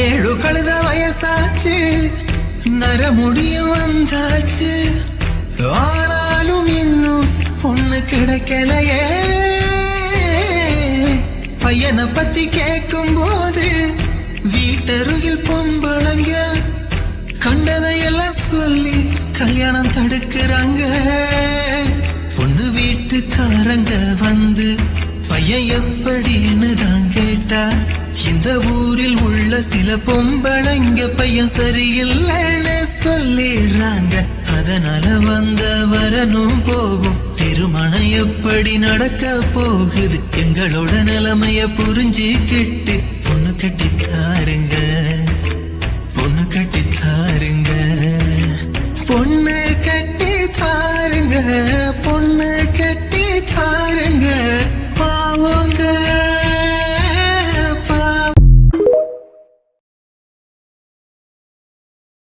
ஏழு கழுத வயசாச்சு, நரமுடியும் வந்தாச்சு, ஆனாலும் இன்னும் பொண்ணு கிடைக்கலையே. பையனை பத்தி கேட்கும் போது வீட்டருகில் பொம்பளங்க கண்டதையெல்லாம் சொல்லி கல்யாணம் தடுக்கிறாங்க. பொண்ணு வீட்டுக்காரங்க வந்து பையன் எப்படின்னு தான் கேட்டா, இந்த ஊரில் உள்ள சில பொம்பளைங்க பையன் சரியில்லைன்னு சொல்லிடுறாங்க. அதனால வந்த வரணும் போகும், திருமணம் எப்படி நடக்க போகுது, எங்களோட நிலைமைய புரிஞ்சுக்கிட்டு பொண்ணு கட்டித்தாருங்க.